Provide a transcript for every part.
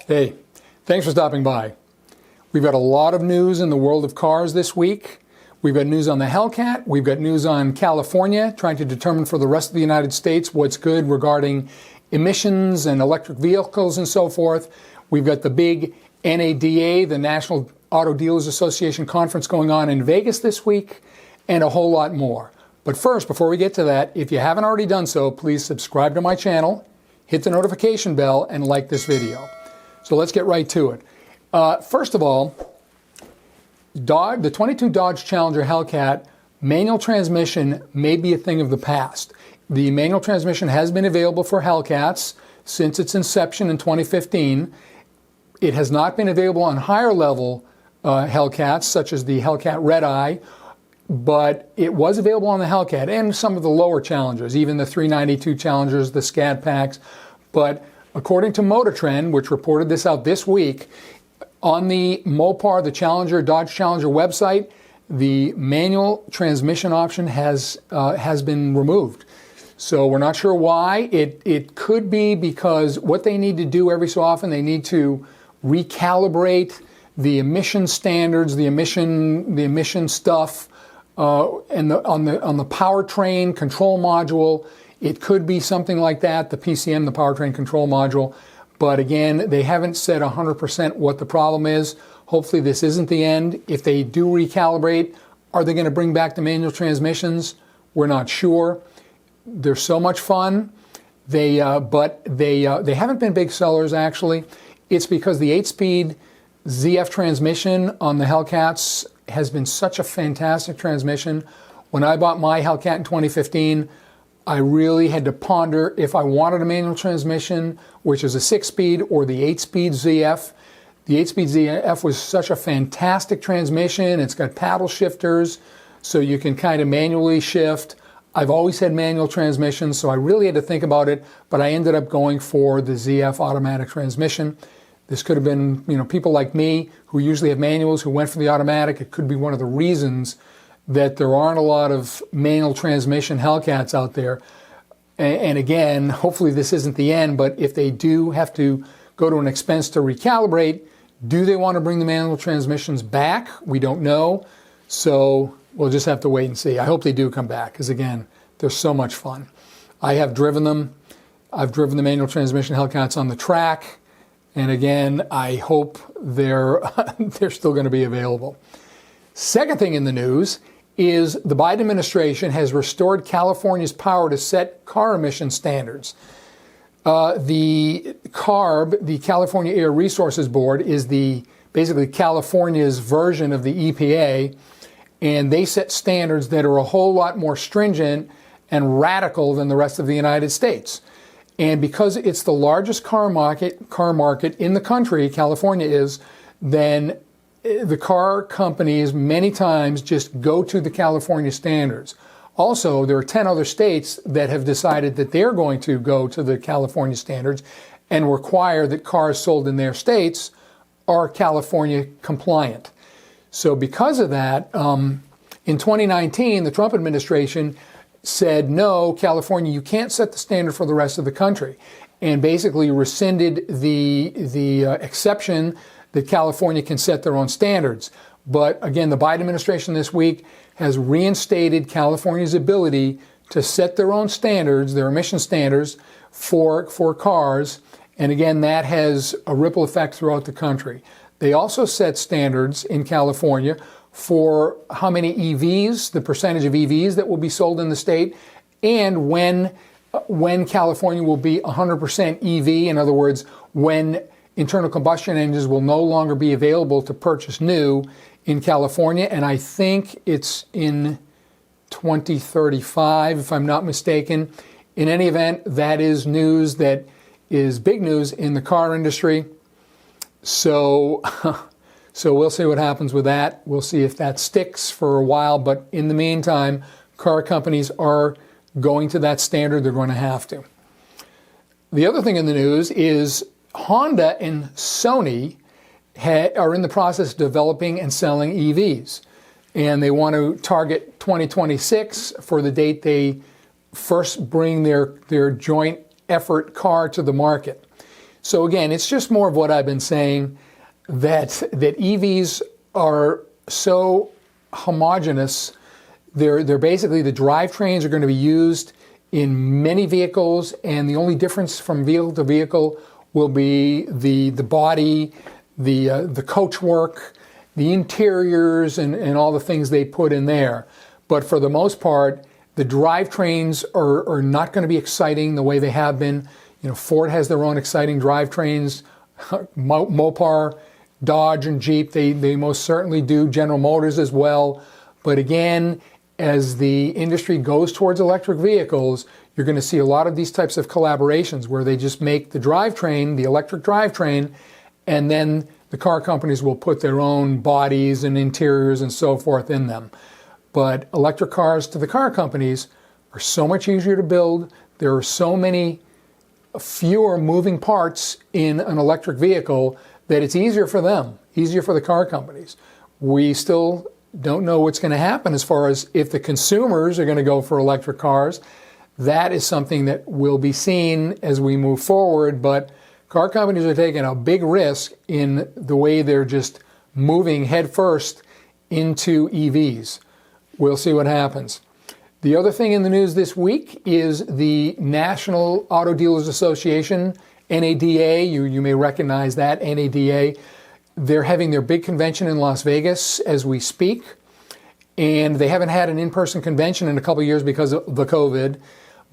Hey, thanks for stopping by. We've got a lot of news in the world of cars this week. We've got news on the Hellcat. We've got news on California, trying to determine for the rest of the United States what's good regarding emissions and electric vehicles and so forth. We've got the big NADA, the National Auto Dealers Association conference going on in Vegas this week, and a whole lot more. But first, before we get to that, if you haven't already done so, please subscribe to my channel, hit the notification bell, and like this video. So let's get right to it. First of all, the 22 Dodge Challenger Hellcat manual transmission may be a thing of the past. The manual transmission has been available for Hellcats since its inception in 2015. It has not been available on higher level Hellcats, such as the Hellcat Red Eye, but it was available on the Hellcat and some of the lower Challengers, even the 392 Challengers, the Scat Packs. But according to Motor Trend, which reported this out this week, on the Mopar, the Dodge Challenger website, the manual transmission option has been removed. So we're not sure why. It could be because what they need to do every so often, they need to recalibrate the emission standards, the emission stuff, and on the powertrain control module. It could be something like that, the PCM, the powertrain control module. But again, they haven't said 100% what the problem is. Hopefully this isn't the end. If they do recalibrate, are they going to bring back the manual transmissions? We're not sure. They're so much fun. They haven't been big sellers, actually. It's because the 8-speed ZF transmission on the Hellcats has been such a fantastic transmission. When I bought my Hellcat in 2015, I really had to ponder if I wanted a manual transmission, which is a 6-speed, or the 8-speed ZF. The 8-speed ZF was such a fantastic transmission. It's got paddle shifters, so you can kind of manually shift. I've always had manual transmissions, so I really had to think about it, but I ended up going for the ZF automatic transmission. This could have been, people like me who usually have manuals who went for the automatic. It could be one of the reasons that there aren't a lot of manual transmission Hellcats out there. And again, hopefully this isn't the end, but if they do have to go to an expense to recalibrate, do they want to bring the manual transmissions back? We don't know. So we'll just have to wait and see. I hope they do come back, because again, they're so much fun. I have driven them. I've driven the manual transmission Hellcats on the track. And again, I hope they're still going to be available. Second thing in the news is the Biden administration has restored California's power to set car emission standards. The CARB, the California Air Resources Board, is basically California's version of the EPA, and they set standards that are a whole lot more stringent and radical than the rest of the United States. And because it's the largest car market in the country, California is, then the car companies many times just go to the California standards. Also, there are 10 other states that have decided that they're going to go to the California standards and require that cars sold in their states are California compliant. So because of that, in 2019, the Trump administration said, no, California, you can't set the standard for the rest of the country, and basically rescinded the exception that California can set their own standards. But again, the Biden administration this week has reinstated California's ability to set their own standards, their emission standards for cars. And again, that has a ripple effect throughout the country. They also set standards in California for how many EVs, the percentage of EVs that will be sold in the state, and when California will be 100% EV. In other words, when internal combustion engines will no longer be available to purchase new in California, and I think it's in 2035, if I'm not mistaken. In any event, that is news that is big news in the car industry. So we'll see what happens with that. We'll see if that sticks for a while, but in the meantime, car companies are going to that standard. They're going to have to. The other thing in the news is Honda and Sony are in the process of developing and selling EVs. And they want to target 2026 for the date they first bring their joint effort car to the market. So again, it's just more of what I've been saying, that EVs are so homogeneous. They're basically, the drivetrains are going to be used in many vehicles, and the only difference from vehicle to vehicle will be the body, the coach work, the interiors, and all the things they put in there. But for the most part, the drivetrains are not going to be exciting the way they have been. You know, Ford has their own exciting drivetrains. Mopar, Dodge, and Jeep, they most certainly do. General Motors as well. But again, as the industry goes towards electric vehicles, you're going to see a lot of these types of collaborations where they just make the drivetrain, the electric drivetrain, and then the car companies will put their own bodies and interiors and so forth in them. But electric cars to the car companies are so much easier to build. There are so many fewer moving parts in an electric vehicle that it's easier for them, easier for the car companies. We still don't know what's going to happen as far as if the consumers are going to go for electric cars. That is something that will be seen as we move forward, but car companies are taking a big risk in the way they're just moving headfirst into EVs. We'll see what happens. The other thing in the news this week is the National Auto Dealers Association, NADA. You may recognize that, NADA. They're having their big convention in Las Vegas as we speak, and they haven't had an in-person convention in a couple of years because of the COVID,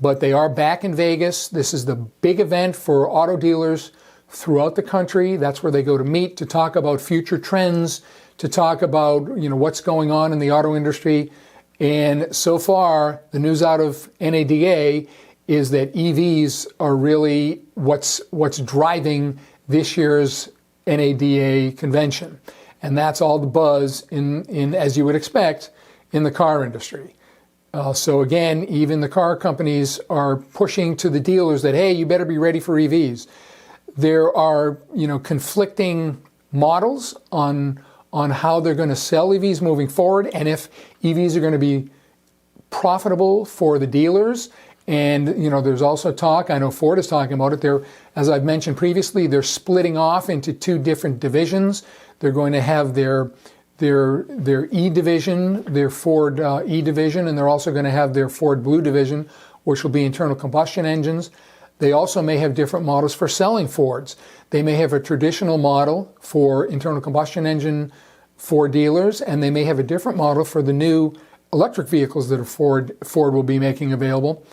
but they are back in Vegas. This is the big event for auto dealers throughout the country. That's where they go to meet, to talk about future trends, to talk about, you know, what's going on in the auto industry. And so far, the news out of NADA is that EVs are really what's driving this year's NADA convention. And that's all the buzz in as you would expect, in the car industry. So again, even the car companies are pushing to the dealers that, hey, you better be ready for EVs. There are, you know, conflicting models on how they're going to sell EVs moving forward, and if EVs are going to be profitable for the dealers. And, you know, there's also talk, I know Ford is talking about it, they're, as I've mentioned previously, they're splitting off into two different divisions. They're going to have their E division, their Ford E division, and they're also going to have their Ford Blue division, which will be internal combustion engines. They also may have different models for selling Fords. They may have a traditional model for internal combustion engine for dealers, and they may have a different model for the new electric vehicles that Ford will be making available.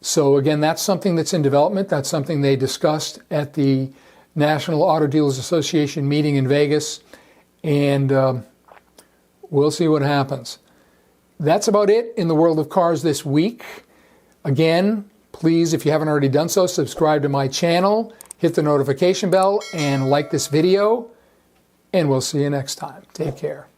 So again, that's something that's in development. That's something they discussed at the National Auto Dealers Association meeting in Vegas, and we'll see what happens. That's about it in the world of cars this week. Again, please, if you haven't already done so, subscribe to my channel, hit the notification bell, and like this video, and we'll see you next time. Take care.